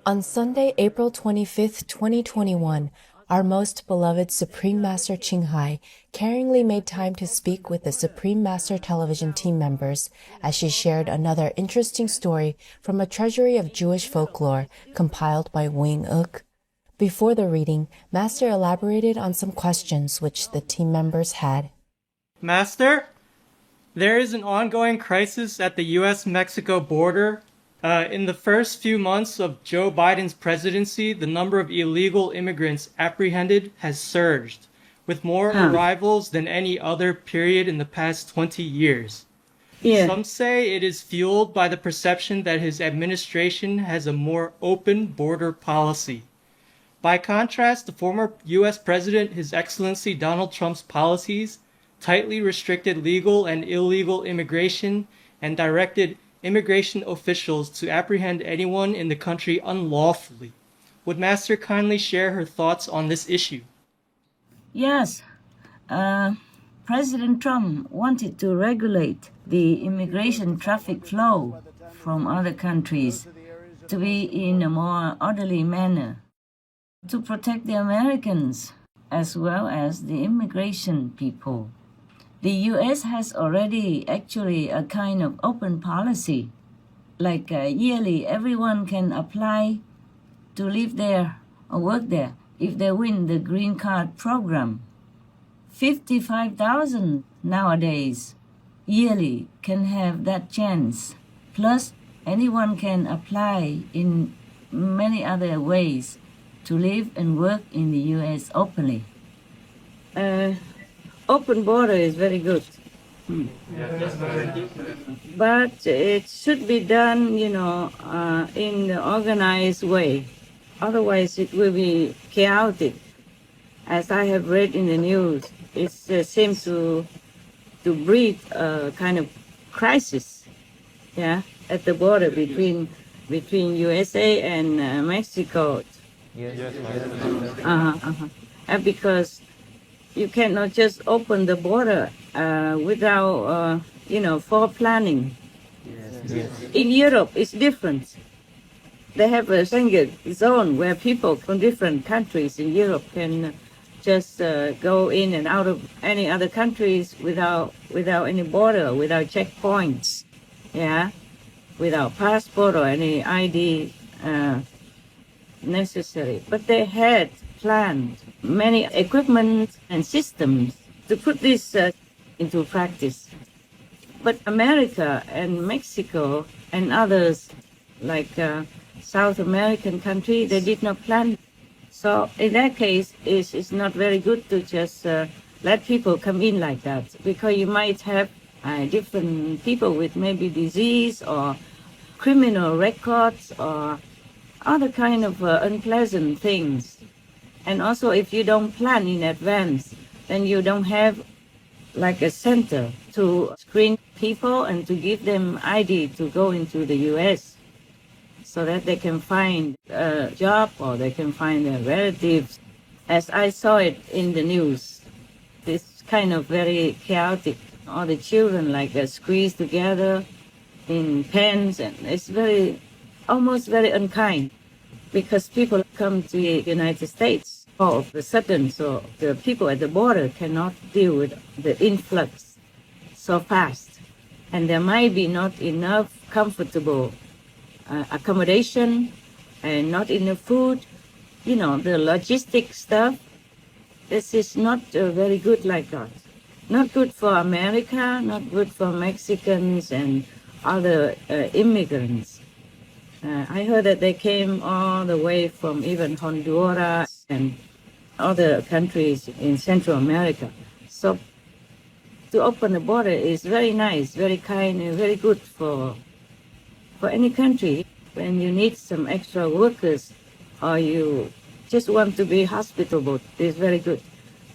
On Sunday, April 25th, 2021, our most beloved Supreme Master CHINGHAI caringly made time to speak with the Supreme Master Television team members as she shared another interesting story from a treasury of Jewish folklore compiled by NHዔC. Before the reading, Master elaborated on some questions which the team members had. Master, there is an ongoing crisis at the U.S.-Mexico border. In the first few months of Joe Biden's presidency, the number of illegal immigrants apprehended has surged, with more arrivals than any other period in the past 20 years. Yeah. Some say it is fueled by the perception that his administration has a more open border policy. By contrast, the former U.S. President, His Excellency Donald Trump's policies tightly restricted legal and illegal immigration and directed immigration officials to apprehend anyone in the country unlawfully. Would Master kindly share her thoughts on this issue? Yes. President Trump wanted to regulate the immigration traffic flow from other countries to be in a more orderly manner, to protect the Americans as well as the immigration people. The U.S. has already actually a kind of open policy, like yearly everyone can apply to live there or work there if they win the green card program. 55,000 nowadays yearly can have that chance. Plus, anyone can apply in many other ways to live and work in the U.S. openly. Open border is very good. But it should be done, in an organized way. Otherwise, it will be chaotic. As I have read in the news, it seems to breed a kind of crisis, at the border between USA and Mexico. Yes. Because you cannot just open the border without, foreplanning. Yes. In Europe, it's different. They have a Schengen zone where people from different countries in Europe can just go in and out of any other countries without any border, without checkpoints, without passport or any ID necessary. But they had planned many equipment and systems to put this into practice. But America and Mexico and others, like South American countries, they did not plan. So in that case, it's not very good to just let people come in like that, because you might have different people with maybe disease or criminal records or other kind of unpleasant things. And also, if you don't plan in advance, then you don't have like a center to screen people and to give them ID to go into the U.S. so that they can find a job or they can find their relatives. As I saw it in the news, it's kind of very chaotic. All the children squeezed together in pens, and it's almost very unkind, because people come to the United States all of a sudden, so the people at the border cannot deal with the influx so fast. And there might be not enough comfortable accommodation and not enough food. The logistic stuff, this is not very good like that. Not good for America, not good for Mexicans and other immigrants. I heard that they came all the way from even Honduras and other countries in Central America. So to open the border is very nice, very kind, and very good for any country. When you need some extra workers or you just want to be hospitable, it's very good.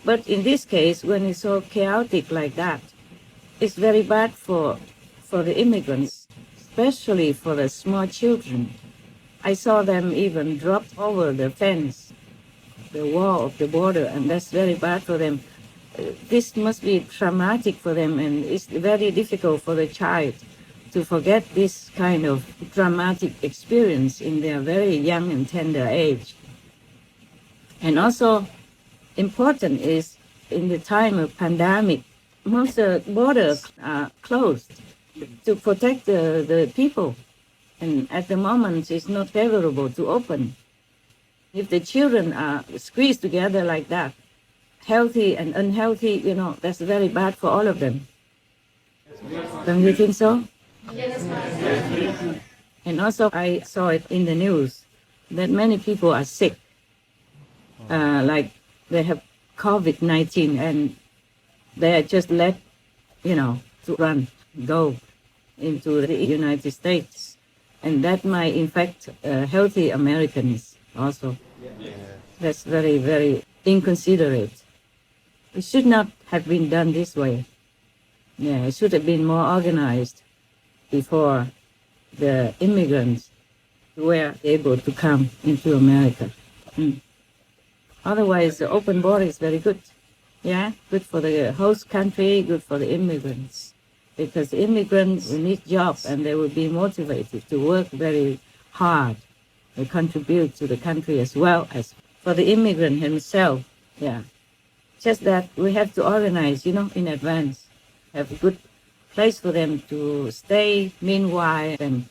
But in this case, when it's so chaotic like that, it's very bad for the immigrants, especially for the small children. I saw them even drop over the fence, the wall of the border, and that's very bad for them. This must be traumatic for them, and it's very difficult for the child to forget this kind of dramatic experience in their very young and tender age. And also important is in the time of pandemic, most borders are closed to protect the people. And at the moment, it's not favorable to open. If the children are squeezed together like that, healthy and unhealthy, that's very bad for all of them. Don't you think so? Yes. And also, I saw it in the news that many people are sick, like they have COVID-19, and they are just let, to go into the United States. And that might infect healthy Americans also. That's very, very inconsiderate. It should not have been done this way. Yeah, it should have been more organized before the immigrants were able to come into America. Otherwise, the open border is very good. Yeah, good for the host country, good for the immigrants. Because the immigrants will need jobs and they will be motivated to work very hard. They contribute to the country as well as for the immigrant himself. Yeah. Just that we have to organize, in advance. Have a good place for them to stay meanwhile, and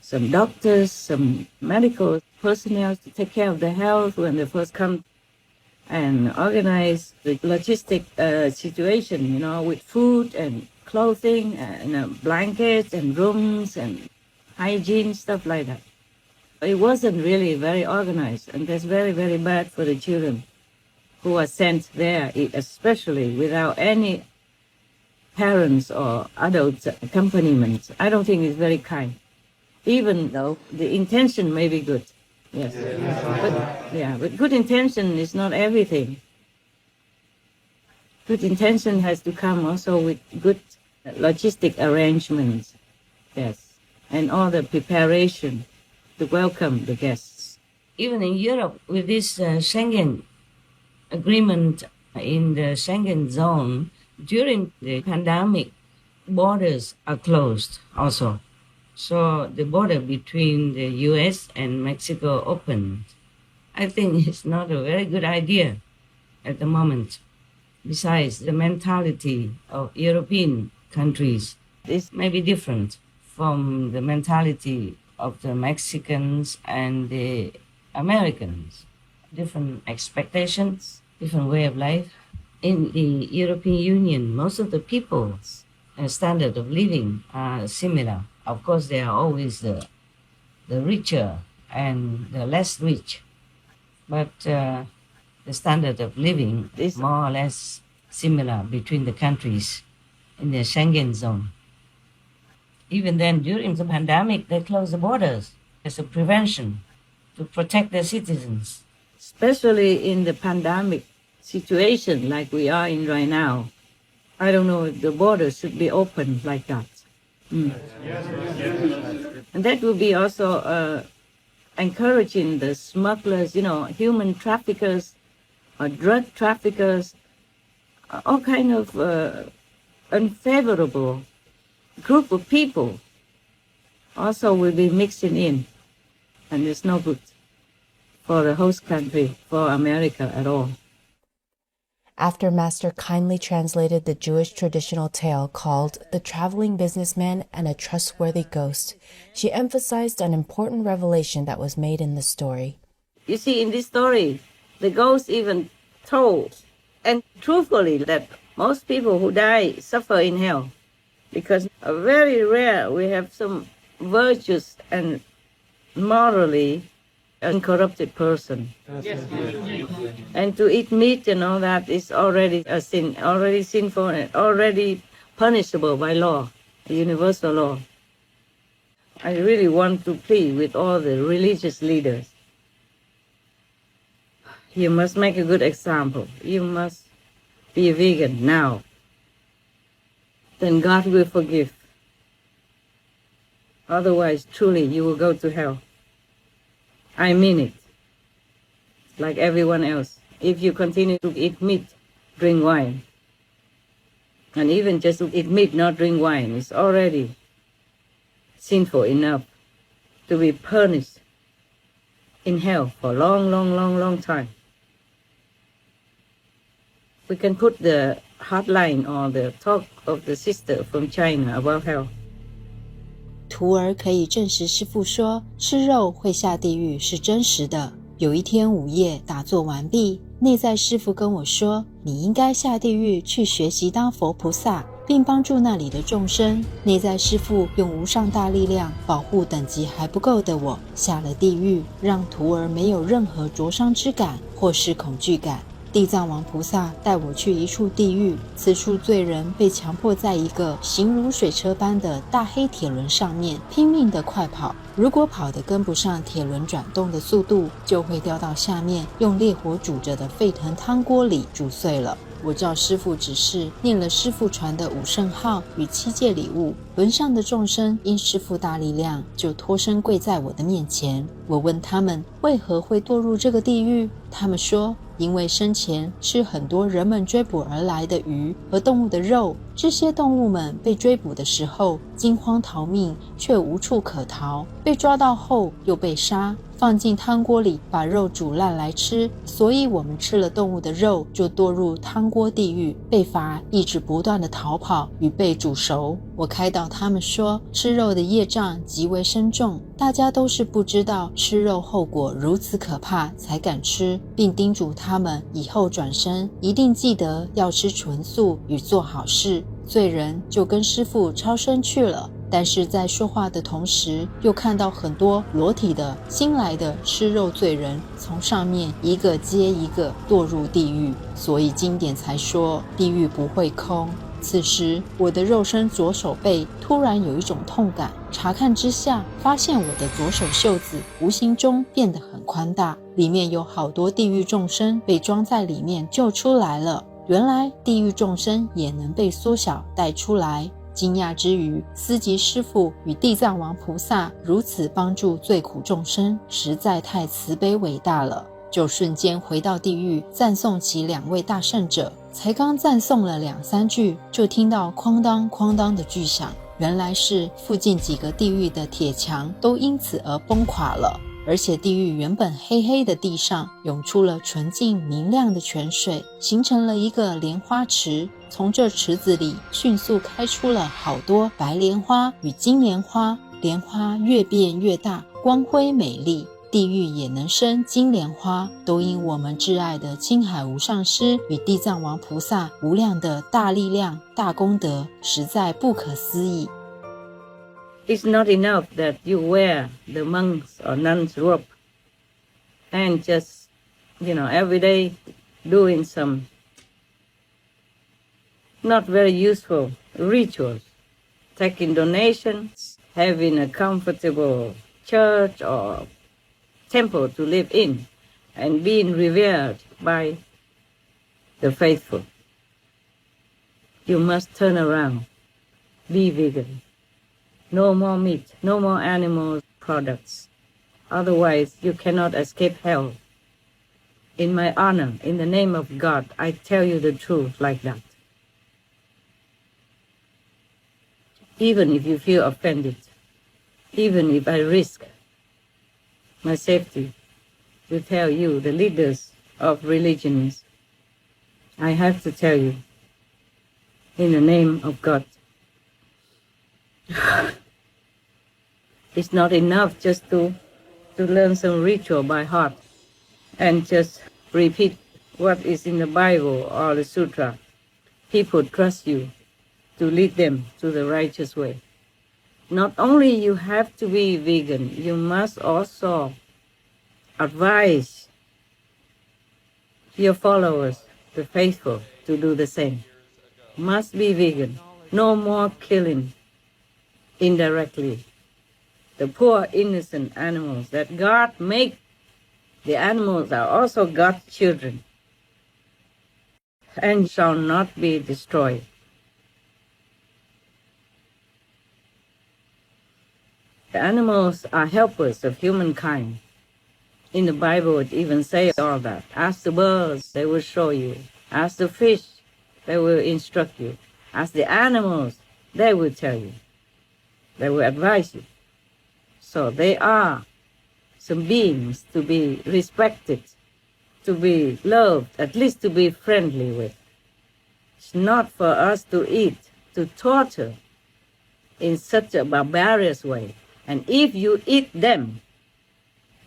some doctors, some medical personnel to take care of their health when they first come, and organize the logistic situation, with food and clothing and blankets and rooms and hygiene, stuff like that. It wasn't really very organized, and that's very, very bad for the children who are sent there, especially without any parents or adult accompaniment. I don't think it's very kind, even though the intention may be good. Yes, but good intention is not everything. Good intention has to come also with good logistic arrangements, yes, and all the preparation to welcome the guests. Even in Europe, with this Schengen agreement in the Schengen zone, during the pandemic, borders are closed also. So the border between the US and Mexico opened. I think it's not a very good idea at the moment. Besides, the mentality of European countries is maybe different from the mentality of the Mexicans and the Americans. Different expectations, different way of life. In the European Union, most of the people's standard of living are similar. Of course, there are always the richer and the less rich, but the standard of living is more or less similar between the countries in the Schengen zone. Even then, during the pandemic, they closed the borders as a prevention to protect their citizens. Especially in the pandemic situation like we are in right now, I don't know if the borders should be open like that. And that will be also encouraging the smugglers, human traffickers or drug traffickers, all kind of unfavorable group of people also will be mixing in. And it's no good for the host country, for America at all. After Master kindly translated the Jewish traditional tale called The Traveling Businessman and a Trustworthy Ghost, she emphasized an important revelation that was made in the story. You see, in this story, the ghost even told, and truthfully, that most people who die suffer in hell, because very rare we have some virtuous and morally uncorrupted person. Yes. And to eat meat and all that is already a sin, already sinful and already punishable by law, the universal law. I really want to plead with all the religious leaders. You must make a good example. You must be a vegan now. Then God will forgive. Otherwise, truly, you will go to hell. I mean it, like everyone else. If you continue to eat meat, drink wine, and even just to eat meat, not drink wine, it's already sinful enough to be punished in hell for a long time. We can put the hotline or the talk of the sister from China about hell. 徒儿可以证实师父说吃肉会下地狱是真实的。有一天午夜打坐完毕，内在师父跟我说，你应该下地狱去学习当佛菩萨，并帮助那里的众生。内在师父用无上大力量保护等级还不够的我，下了地狱，让徒儿没有任何灼伤之感或是恐惧感。地藏王菩萨带我去一处地狱，此处罪人被强迫在一个形如水车般的大黑铁轮上面拼命地快跑，如果跑得跟不上铁轮转动的速度，就会掉到下面用烈火煮着的沸腾汤锅里煮碎了。我照师父指示念了师父传的五圣号与7戒礼物，轮上的众生因师父大力量就脱身跪在我的面前。我问他们为何会堕入这个地狱，他们说因为生前吃很多人们追捕而来的鱼和动物的肉，这些动物们被追捕的时候惊慌逃命，却无处可逃，被抓到后又被杀，放进汤锅里把肉煮烂来吃，所以我们吃了动物的肉就堕入汤锅地狱，被罚一直不断的逃跑与被煮熟。我开导他们说，吃肉的业障极为深重，大家都是不知道吃肉后果如此可怕才敢吃，并叮嘱他们以后转生一定记得要吃纯素与做好事。罪人就跟师父超生去了，但是在说话的同时，又看到很多裸体的新来的吃肉罪人从上面一个接一个堕入地狱，所以经典才说地狱不会空。此时我的肉身左手背突然有一种痛感，查看之下发现我的左手袖子无形中变得很宽大，里面有好多地狱众生被装在里面救出来了。原来地狱众生也能被缩小带出来。惊讶之余，思及师父与地藏王菩萨如此帮助罪苦众生，实在太慈悲伟大了，就瞬间回到地狱赞颂起2位大圣者。才刚赞颂了2、3句，就听到哐当哐当的巨响，原来是附近几个地狱的铁墙都因此而崩垮了，而且地狱原本黑黑的地上涌出了纯净明亮的泉水，形成了一个莲花池，从这池子里迅速开出了好多白莲花与金莲花，莲花越变越大，光辉美丽。地狱也能生金莲花，都因我们挚爱的青海无上师与地藏王菩萨无量的大力量大功德，实在不可思议。It's not enough that you wear the monks or nuns robe and just, every day doing some not very useful rituals, taking donations, having a comfortable church or temple to live in, and being revered by the faithful. You must turn around, be vegan. No more meat, no more animal products. Otherwise, you cannot escape hell. In my honor, in the name of God, I tell you the truth like that. Even if you feel offended, even if I risk my safety to tell you, the leaders of religions, I have to tell you, in the name of God. It's not enough just to learn some ritual by heart and just repeat what is in the Bible or the Sutra. People trust you to lead them to the righteous way. Not only you have to be vegan, you must also advise your followers, the faithful, to do the same. Must be vegan. No more killing indirectly. The poor innocent animals that God made, the animals are also God's children and shall not be destroyed. The animals are helpers of humankind. In the Bible, it even says all that. Ask the birds, they will show you. Ask the fish, they will instruct you. Ask the animals, they will tell you. They will advise you. So they are some beings to be respected, to be loved, at least to be friendly with. It's not for us to eat, to torture in such a barbarous way. And if you eat them,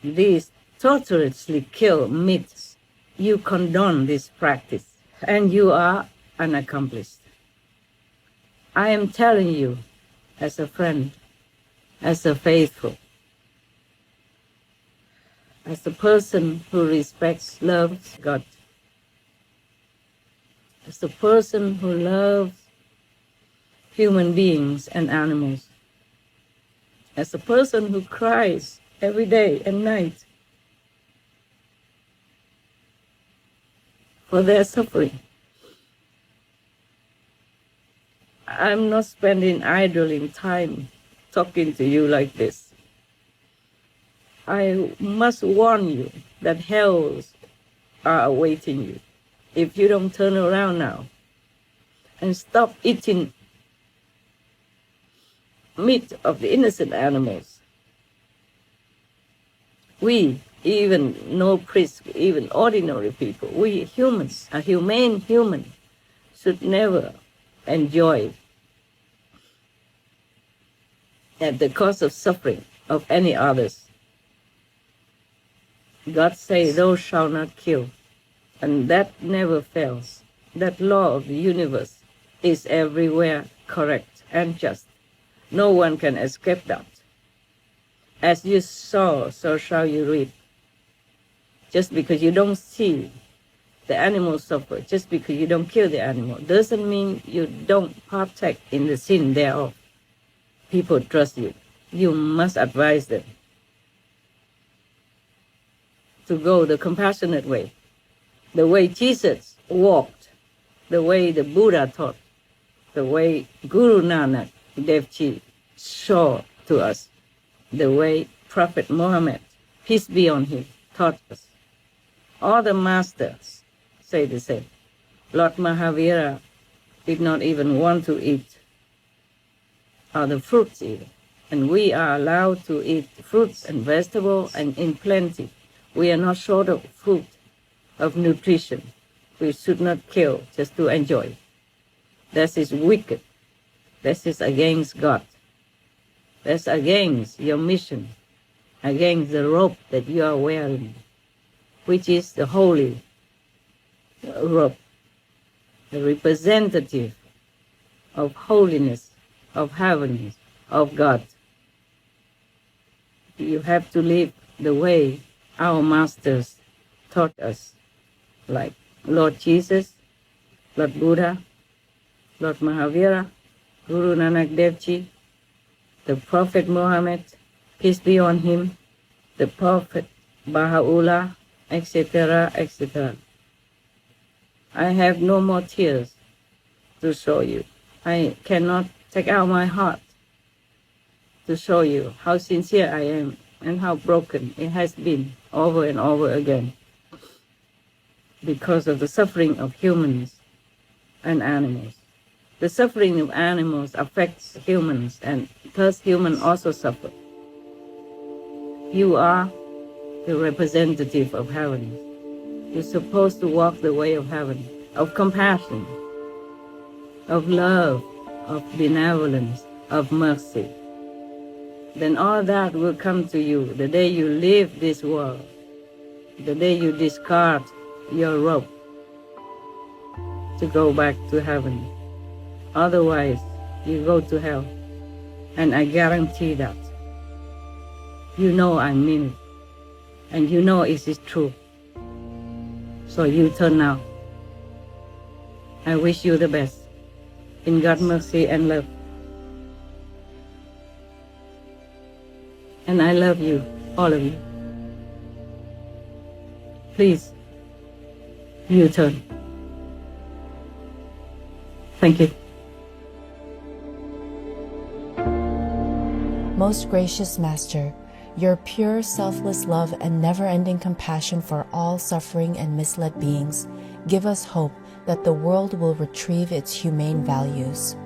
these torturously killed meats, you condone this practice, and you are unaccomplished. I am telling you, as a friend, as a faithful, as a person who respects, loves God, as a person who loves human beings and animals, as a person who cries every day and night for their suffering. I'm not spending idling time talking to you like this. I must warn you that hells are awaiting you if you don't turn around now and stop eating meat of the innocent animals. We, even no priests, even ordinary people, we humans, a humane human, should never enjoy at the cost of suffering of any others. God says, thou shalt not kill, and that never fails. That law of the universe is everywhere correct and just. No one can escape that. As you sow, so shall you reap. Just because you don't see the animal suffer, just because you don't kill the animal, doesn't mean you don't partake in the sin thereof. People trust you. You must advise them to go the compassionate way, the way Jesus walked, the way the Buddha taught, the way Guru Nanak Dev Ji showed to us, the way Prophet Muhammad, peace be on him, taught us. All the masters say the same. Lord Mahavira did not even want to eat the fruits even. And we are allowed to eat fruits and vegetables and in plenty. We are not short of food, of nutrition. We should not kill just to enjoy. That is wicked. That is against God. That's against your mission, against the robe that you are wearing, which is the holy robe, the representative of holiness, of heaven, of God. You have to live the way our masters taught us, like Lord Jesus, Lord Buddha, Lord Mahavira, Guru Nanak Dev Ji, the Prophet Muhammad, peace be on him, the Prophet Baha'u'llah, etc., etc. I have no more tears to show you. I cannot take out my heart to show you how sincere I am and how broken it has been over and over again because of the suffering of humans and animals. The suffering of animals affects humans, and thus humans also suffer. You are the representative of heaven. You're supposed to walk the way of heaven, of compassion, of love, of benevolence, of mercy. Then all that will come to you the day you leave this world, the day you discard your robe to go back to heaven. Otherwise, you go to hell. And I guarantee that. You know I mean it. And you know it is true. So you turn now. I wish you the best. In God's mercy and love. And I love you, all of you. Please, you turn. Thank you. Most gracious Master, your pure, selfless love and never-ending compassion for all suffering and misled beings give us hope that the world will retrieve its humane values.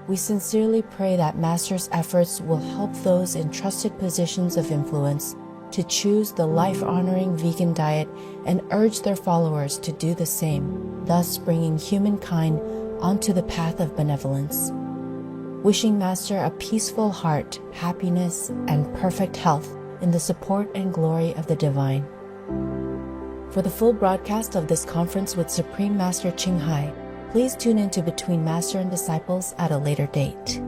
We sincerely pray that Master's efforts will help those in trusted positions of influence to choose the life-honoring vegan diet and urge their followers to do the same, thus bringing humankind onto the path of benevolence. Wishing Master a peaceful heart, happiness, and perfect health in the support and glory of the Divine. For the full broadcast of this conference with Supreme Master CHINGHAI, please tune in to Between Master and Disciples at a later date.